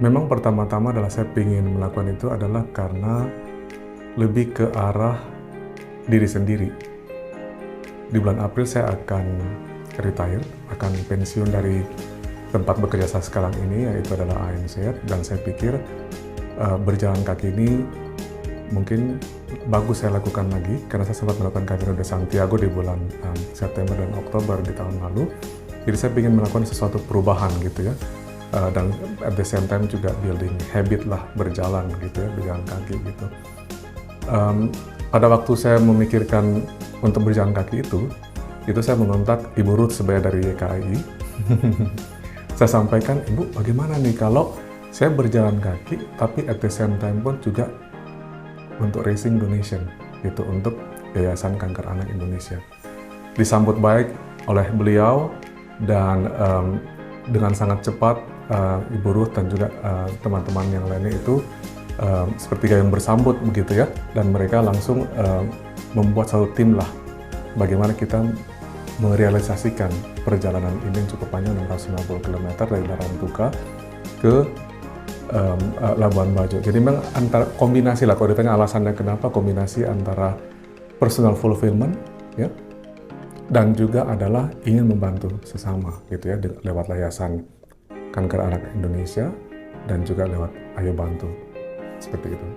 Memang pertama-tama adalah saya ingin melakukan itu adalah karena lebih ke arah diri sendiri. Di bulan April saya akan retire, akan pensiun dari tempat bekerja saya sekarang ini, yaitu adalah ANZ, dan saya pikir berjalan kaki ini mungkin bagus saya lakukan lagi, karena saya sempat melakukan Camino de Santiago di bulan September dan Oktober di tahun lalu. Jadi saya ingin melakukan sesuatu perubahan gitu ya, dan at the same time juga building habit lah berjalan gitu ya, berjalan kaki gitu. Pada waktu saya memikirkan untuk berjalan kaki itu saya mengontak Ibu Ruth Sebaya dari YKI. Saya sampaikan, Ibu, bagaimana nih kalau saya berjalan kaki tapi at the same time pun juga untuk raising donation gitu untuk Yayasan Kanker Anak Indonesia. Disambut baik oleh beliau dan dengan sangat cepat Ibu Ruth dan juga teman-teman yang lainnya itu seperti yang bersambut begitu ya, dan mereka langsung membuat satu tim lah bagaimana kita merealisasikan perjalanan ini yang cukup panjang 690 km dari Darantuka ke Labuan Bajo. Jadi memang antara kombinasi lah, kalau ditanya alasannya kenapa, kombinasi antara personal fulfillment ya, dan juga adalah ingin membantu sesama gitu ya, lewat Yayasan Kanker Anak Indonesia dan juga lewat Ayo Bantu, seperti itu.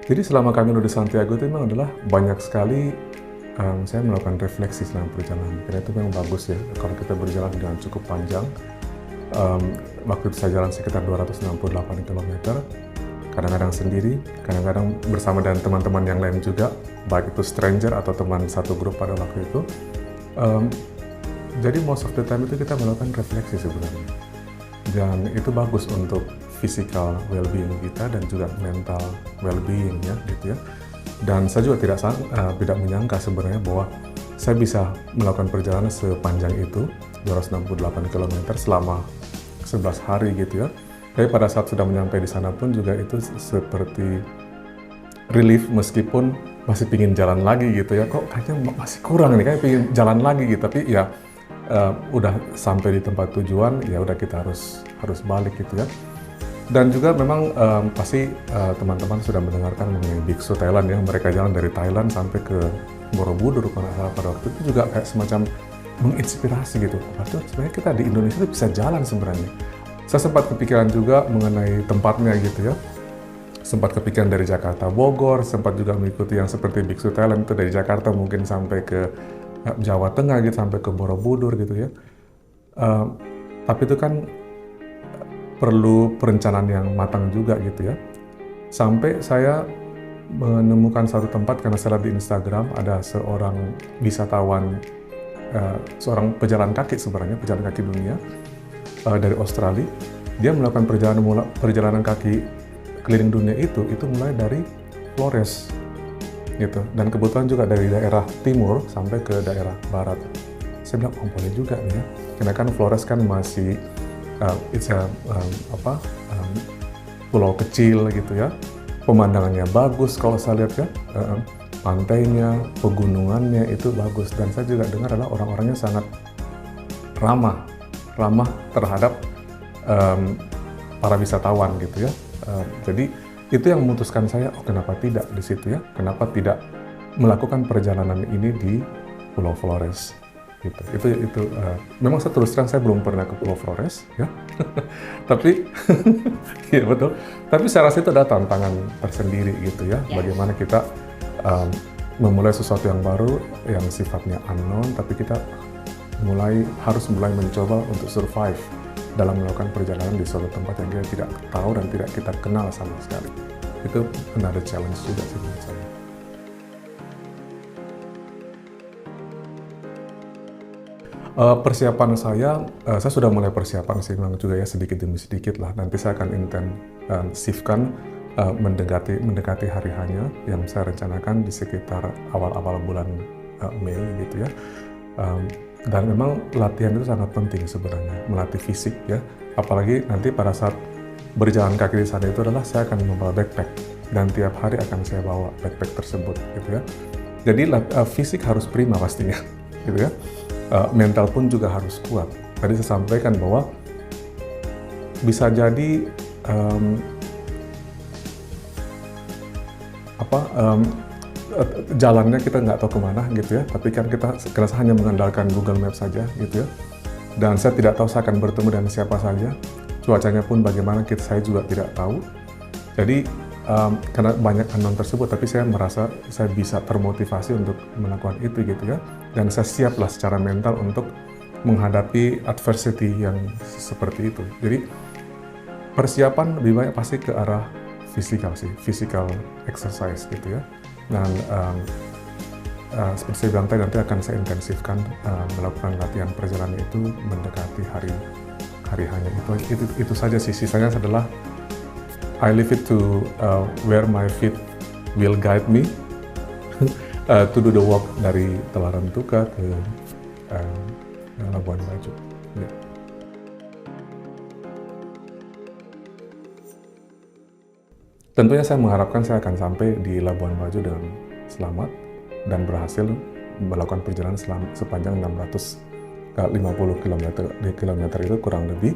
Jadi selama Camino de Santiago itu memang adalah banyak sekali saya melakukan refleksi selama perjalanan. Karena itu memang bagus ya, kalau kita berjalan dengan cukup panjang. Waktu itu saya jalan sekitar 268 km, kadang-kadang sendiri, kadang-kadang bersama dengan teman-teman yang lain juga, baik itu stranger atau teman satu grup pada waktu itu. Jadi most of the time itu kita melakukan refleksi sebenarnya. Dan itu bagus untuk physical well-being kita dan juga mental well-being ya gitu ya. Dan saya juga tidak menyangka sebenarnya bahwa saya bisa melakukan perjalanan sepanjang itu 268 km selama 11 hari gitu ya. Tapi pada saat sudah menyampai di sana pun juga itu seperti relief, meskipun masih pingin jalan lagi gitu ya. Kok kayaknya masih kurang nih, kayak pingin jalan lagi gitu. Tapi ya udah sampai di tempat tujuan, ya udah kita harus balik gitu ya. Dan juga memang pasti teman-teman sudah mendengarkan mengenai Biksu Thailand ya. Mereka jalan dari Thailand sampai ke Borobudur pada waktu itu juga kayak semacam menginspirasi gitu. Berarti sebenarnya kita di Indonesia itu bisa jalan sebenarnya. Saya sempat kepikiran juga mengenai tempatnya gitu ya. Sempat kepikiran dari Jakarta Bogor, sempat juga mengikuti yang seperti Biksu Thailand itu dari Jakarta mungkin sampai ke Jawa Tengah gitu, sampai ke Borobudur gitu ya. Tapi itu kan perlu perencanaan yang matang juga gitu ya. Sampai saya menemukan satu tempat karena saya lihat di Instagram ada seorang wisatawan, seorang pejalan kaki sebenarnya, pejalan kaki dunia dari Australia. Dia melakukan perjalanan kaki keliling dunia itu mulai dari Flores gitu, dan kebetulan juga dari daerah timur sampai ke daerah barat. Saya bilang, oh boleh juga nih ya, karena kan Flores kan masih pulau kecil gitu ya, pemandangannya bagus kalau saya lihat ya, pantainya, pegunungannya itu bagus, dan saya juga dengar adalah orang-orangnya sangat ramah terhadap para wisatawan gitu ya. Jadi itu yang memutuskan saya, oh kenapa tidak di situ ya, kenapa tidak melakukan perjalanan ini di Pulau Flores gitu. Itu memang saya terus terang saya belum pernah ke Pulau Flores ya. Tapi iya betul, tapi saya rasa itu ada tantangan tersendiri gitu ya, bagaimana kita memulai sesuatu yang baru yang sifatnya unknown, tapi kita harus mulai mencoba untuk survive dalam melakukan perjalanan di suatu tempat yang kita tidak tahu dan tidak kita kenal sama sekali. Itu another challenge juga sih menurut saya. Persiapan saya sudah mulai persiapan sih memang juga ya, sedikit demi sedikit lah. Nanti saya akan intensifkan mendekati hari hanya yang saya rencanakan di sekitar awal-awal bulan Mei gitu ya. Dan memang latihan itu sangat penting sebenarnya, melatih fisik ya. Apalagi nanti pada saat berjalan kaki di sana itu adalah saya akan membawa backpack, dan tiap hari akan saya bawa backpack tersebut gitu ya. Jadi fisik harus prima pastinya gitu ya. Mental pun juga harus kuat. tadi saya sampaikan bahwa bisa jadi jalannya kita nggak tahu kemana gitu ya, tapi kan kita hanya mengandalkan Google Maps saja gitu ya. Dan saya tidak tahu saya akan bertemu dengan siapa saja, cuacanya pun bagaimana saya juga tidak tahu. Jadi karena banyak unknown tersebut, tapi saya merasa saya bisa termotivasi untuk melakukan itu gitu ya. Dan saya siaplah secara mental untuk menghadapi adversity yang seperti itu. Jadi persiapan lebih banyak pasti ke arah fisikal sih, physical exercise gitu ya. Dan seperti saya bilang tadi, nanti akan saya intensifkan melakukan latihan perjalanan itu mendekati hari hanya itu saja sih. Sisanya adalah I leave it to where my feet will guide me to do the walk dari Telaran Tuka ke Labuan Bajo. Yeah. Tentunya saya mengharapkan saya akan sampai di Labuan Bajo dengan selamat dan berhasil melakukan perjalanan sepanjang 650 km itu kurang lebih.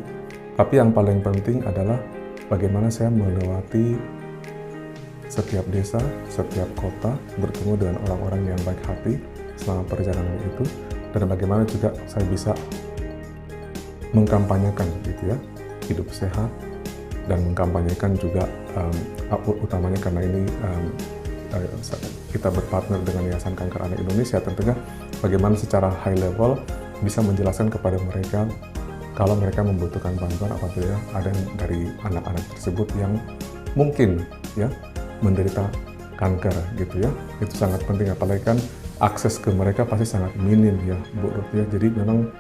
Tapi yang paling penting adalah bagaimana saya melewati setiap desa, setiap kota, bertemu dengan orang-orang yang baik hati selama perjalanan itu, dan bagaimana juga saya bisa mengkampanyekan gitu ya, hidup sehat, dan mengkampanyekan juga utamanya karena ini kita berpartner dengan Yayasan Kanker Anak Indonesia, tentunya bagaimana secara high level bisa menjelaskan kepada mereka kalau mereka membutuhkan bantuan apabila ada dari anak-anak tersebut yang mungkin ya menderita kanker gitu ya. Itu sangat penting, apalagi kan akses ke mereka pasti sangat minim ya Bu Ruth ya. Jadi memang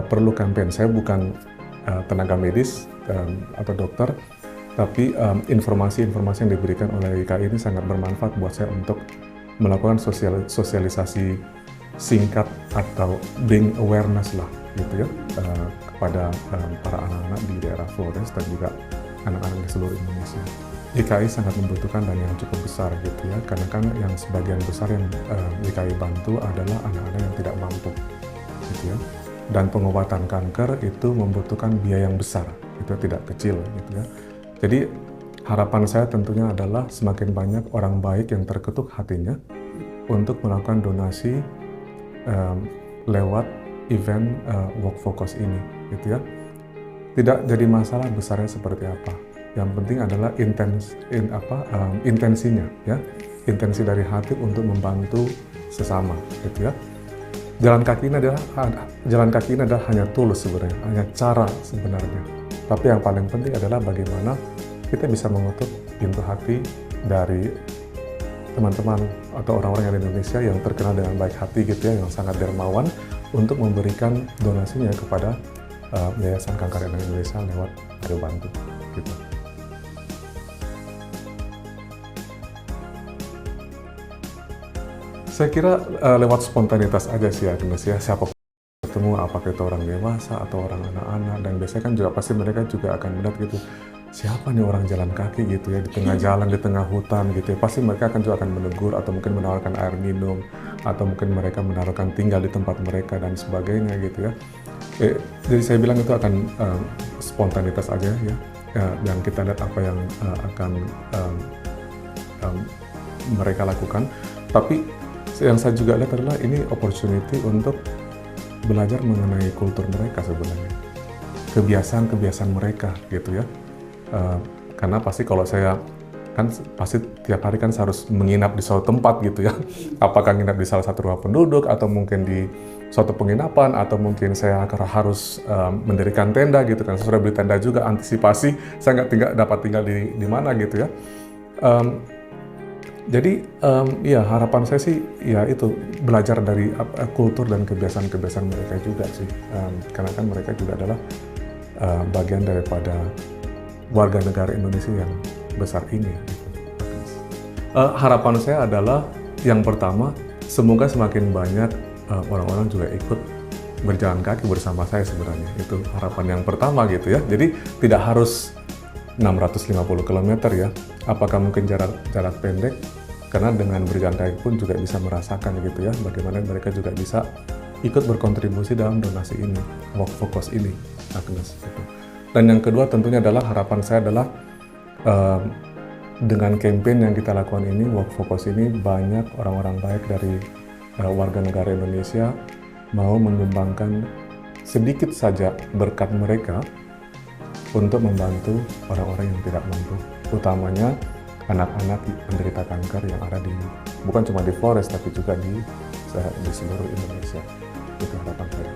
perlu campaign. Saya bukan tenaga medis atau dokter, tapi informasi-informasi yang diberikan oleh YKI ini sangat bermanfaat buat saya untuk melakukan sosialisasi singkat atau bring awareness lah gitu ya kepada para anak-anak di daerah Flores dan juga anak-anak di seluruh Indonesia. YKI sangat membutuhkan dana yang cukup besar gitu ya, karena kan yang sebagian besar yang YKI bantu adalah anak-anak yang tidak mampu gitu ya. Dan pengobatan kanker itu membutuhkan biaya yang besar, itu tidak kecil gitu ya. Jadi harapan saya tentunya adalah semakin banyak orang baik yang terketuk hatinya untuk melakukan donasi lewat event Walk Focus ini gitu ya. Tidak jadi masalah besarnya seperti apa, yang penting adalah intensinya ya, intensi dari hati untuk membantu sesama gitu ya. Jalan kaki ini adalah hanya tools sebenarnya, hanya cara sebenarnya. Tapi yang paling penting adalah bagaimana kita bisa mengetuk pintu hati dari teman-teman atau orang-orang yang di Indonesia yang terkenal dengan baik hati gitu ya, yang sangat dermawan, untuk memberikan donasinya kepada Yayasan Kanker Anak Indonesia lewat Ayo Bantu gitu. Saya kira lewat spontanitas aja sih Agnes ya, siapa ketemu apakah itu orang dewasa atau orang anak-anak, dan biasanya kan juga pasti mereka juga akan melihat gitu, siapa nih orang jalan kaki gitu ya di tengah jalan, di tengah hutan gitu ya, pasti mereka akan menegur atau mungkin menawarkan air minum atau mungkin mereka menawarkan tinggal di tempat mereka dan sebagainya gitu ya. Jadi saya bilang itu akan spontanitas aja ya, dan kita lihat apa yang akan mereka lakukan. Tapi yang saya juga lihat adalah ini opportunity untuk belajar mengenai kultur mereka sebenarnya, kebiasaan mereka gitu ya. Karena pasti kalau saya kan pasti tiap hari kan harus menginap di suatu tempat gitu ya. Apakah nginap di salah satu rumah penduduk atau mungkin di suatu penginapan atau mungkin saya harus mendirikan tenda gitu kan. Saya sudah beli tenda juga, antisipasi saya nggak dapat tinggal di mana gitu ya. Jadi ya harapan saya sih ya itu belajar dari kultur dan kebiasaan mereka juga sih, karena kan mereka juga adalah bagian daripada warga negara Indonesia yang besar ini. Harapan saya adalah yang pertama, semoga semakin banyak orang-orang juga ikut berjalan kaki bersama saya sebenarnya. Itu harapan yang pertama gitu ya. Jadi tidak harus 650 km ya. Apakah mungkin jarak pendek? Karena dengan berjalan kaki pun juga bisa merasakan gitu ya, bagaimana mereka juga bisa ikut berkontribusi dalam donasi ini, Walk for Cause ini, Agnes. Gitu. Dan yang kedua tentunya adalah harapan saya adalah dengan campaign yang kita lakukan ini, Walk for Cause ini, banyak orang-orang baik dari warga negara Indonesia mau menyumbangkan sedikit saja berkat mereka untuk membantu orang-orang yang tidak mampu, utamanya anak-anak penderita kanker yang ada di, bukan cuma di Flores tapi juga di seluruh Indonesia. Itu harapan saya.